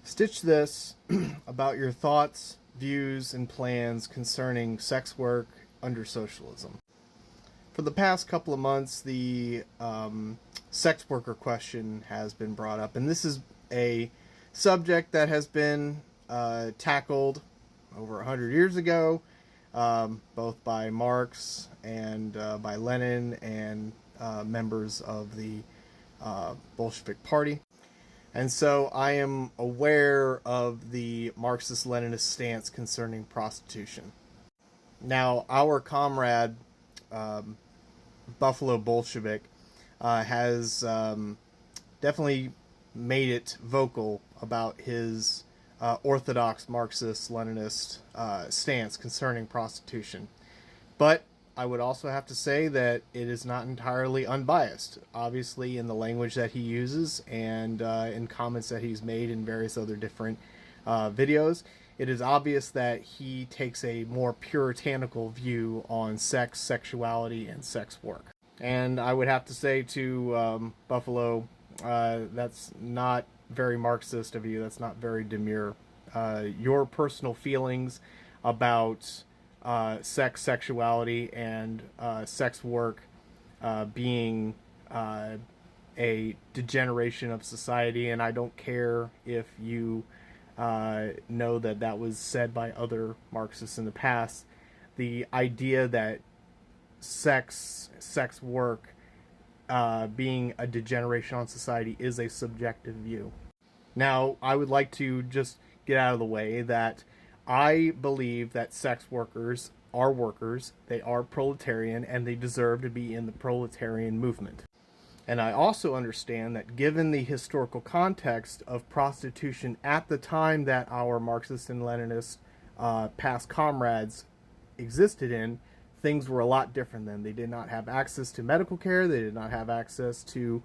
Stitch this about your thoughts, views, and plans concerning sex work under socialism. For the past couple of months, the sex worker question has been brought up, and this is a subject that has been tackled over 100 years ago, both by Marx and by Lenin and members of the Bolshevik Party. And so I am aware of the Marxist-Leninist stance concerning prostitution. Now, our comrade, Buffalo Bolshevik, has definitely made it vocal about his orthodox Marxist-Leninist stance concerning prostitution. But I would also have to say that it is not entirely unbiased. Obviously, in the language that he uses and in comments that he's made in various other different videos, it is obvious that he takes a more puritanical view on sex, sexuality, and sex work. And I would have to say to Buffalo, that's not very Marxist of you. That's not very demure. Your personal feelings about sex, sexuality, and sex work being a degeneration of society, and I don't care if you know that that was said by other Marxists in the past. The idea that sex work being a degeneration on society is a subjective view. Now, I would like to just get out of the way that I believe that sex workers are workers, they are proletarian, and they deserve to be in the proletarian movement. And I also understand that given the historical context of prostitution at the time that our Marxist and Leninist past comrades existed in, things were a lot different then. They did not have access to medical care, they did not have access to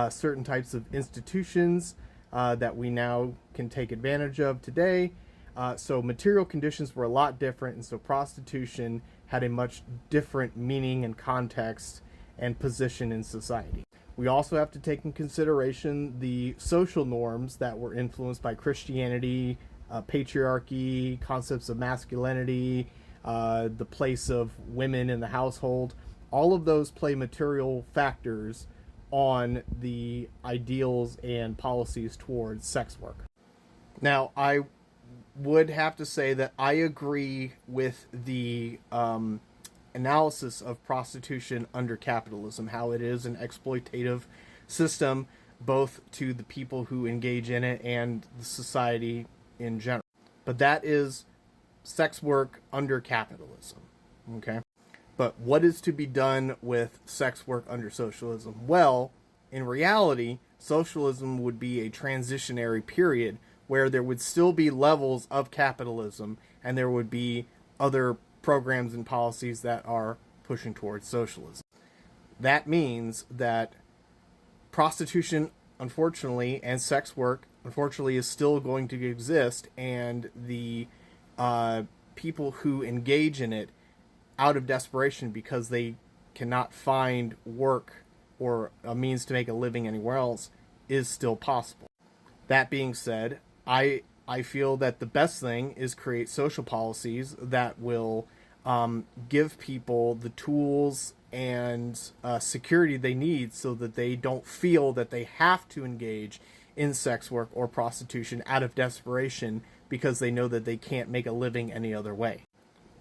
certain types of institutions that we now can take advantage of today. So material conditions were a lot different, and so prostitution had a much different meaning and context and position in society. We also have to take in consideration the social norms that were influenced by Christianity, patriarchy, concepts of masculinity, the place of women in the household. All of those play material factors on the ideals and policies towards sex work. Now, I would have to say that I agree with the analysis of prostitution under capitalism, how it is an exploitative system both to the people who engage in it and the society in general. But that is sex work under capitalism, okay? But what is to be done with sex work under socialism? Well, in reality, socialism would be a transitionary period where there would still be levels of capitalism and there would be other programs and policies that are pushing towards socialism. That means that prostitution, unfortunately, and sex work, unfortunately, is still going to exist, and the people who engage in it out of desperation because they cannot find work or a means to make a living anywhere else is still possible. That being said, I feel that the best thing is create social policies that will give people the tools and security they need so that they don't feel that they have to engage in sex work or prostitution out of desperation because they know that they can't make a living any other way.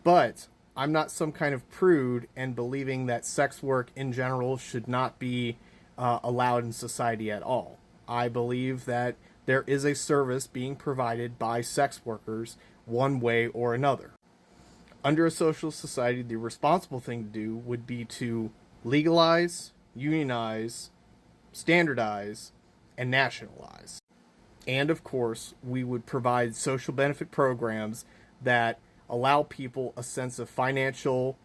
But I'm not some kind of prude and believing that sex work in general should not be allowed in society at all. I believe that there is a service being provided by sex workers one way or another. Under a social society, the responsible thing to do would be to legalize, unionize, standardize, and nationalize. And of course, we would provide social benefit programs that allow people a sense of financial,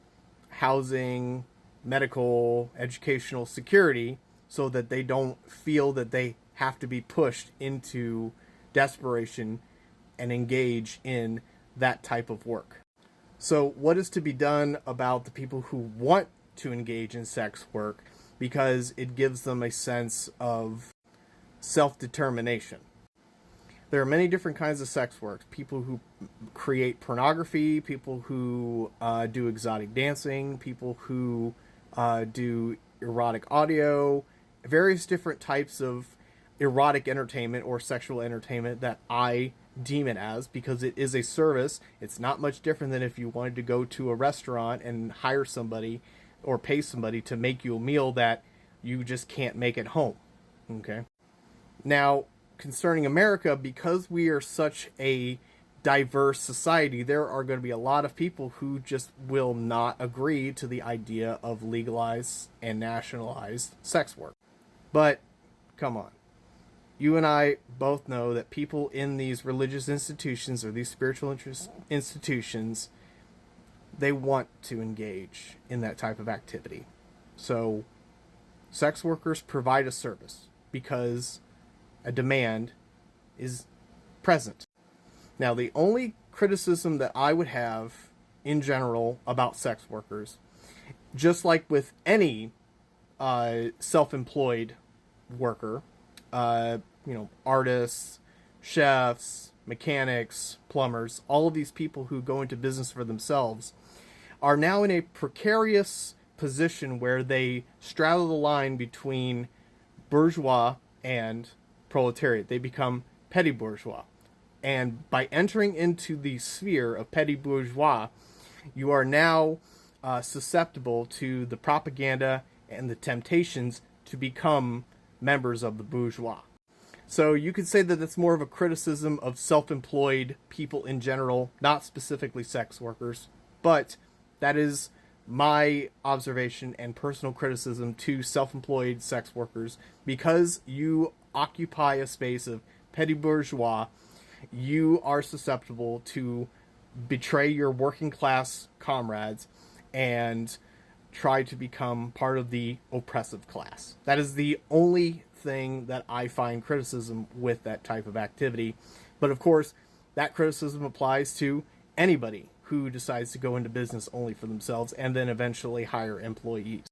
housing, medical, educational security so that they don't feel that they have to be pushed into desperation and engage in that type of work. So what is to be done about the people who want to engage in sex work because it gives them a sense of self-determination? there are many different kinds of sex work. People who create pornography, people who do exotic dancing, people who do erotic audio, various different types of erotic entertainment or sexual entertainment that I deem it as, because it is a service. It's not much different than if you wanted to go to a restaurant and hire somebody or pay somebody to make you a meal that you just can't make at home. Okay? Now, concerning America, because we are such a diverse society, there are going to be a lot of people who just will not agree to the idea of legalized and nationalized sex work. But, come on. You and I both know that people in these religious institutions or these spiritual institutions, they want to engage in that type of activity. So, sex workers provide a service because a demand is present. Now, the only criticism that I would have in general about sex workers, just like with any self-employed worker, artists, chefs, mechanics, plumbers, all of these people who go into business for themselves are now in a precarious position where they straddle the line between bourgeois and proletariat. They become petty bourgeois. And by entering into the sphere of petty bourgeois, you are now susceptible to the propaganda and the temptations to become members of the bourgeois. So you could say that it's more of a criticism of self-employed people in general, not specifically sex workers, but that is my observation and personal criticism to self-employed sex workers. Because you occupy a space of petty bourgeois, you are susceptible to betray your working class comrades and try to become part of the oppressive class. That is the only thing that I find criticism with that type of activity. But of course, that criticism applies to anybody who decides to go into business only for themselves and then eventually hire employees.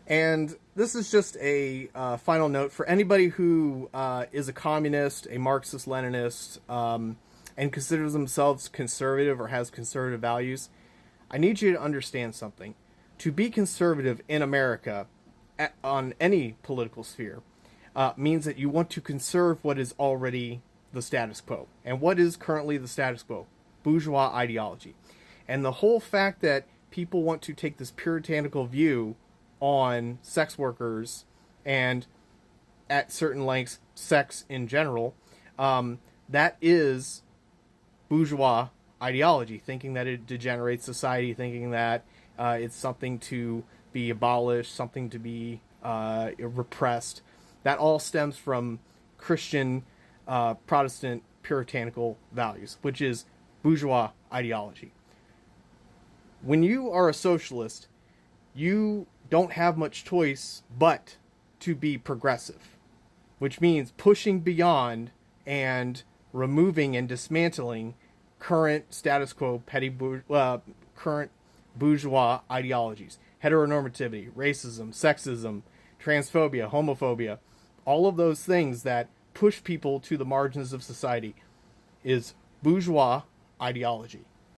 And this is just a final note for anybody who is a communist, a Marxist-Leninist, and considers themselves conservative or has conservative values. I need you to understand something. To be conservative in America on any political sphere means that you want to conserve what is already the status quo. And what is currently the status quo? Bourgeois ideology. And the whole fact that people want to take this puritanical view on sex workers and at certain lengths sex in general, that is bourgeois ideology, thinking that it degenerates society, thinking that it's something to be abolished, something to be repressed. That all stems from Christian, Protestant, puritanical values, which is bourgeois ideology. When you are a socialist, you don't have much choice but to be progressive, which means pushing beyond and removing and dismantling current status quo current bourgeois ideologies, heteronormativity, racism, sexism, transphobia, homophobia, all of those things that push people to the margins of society is bourgeois ideology.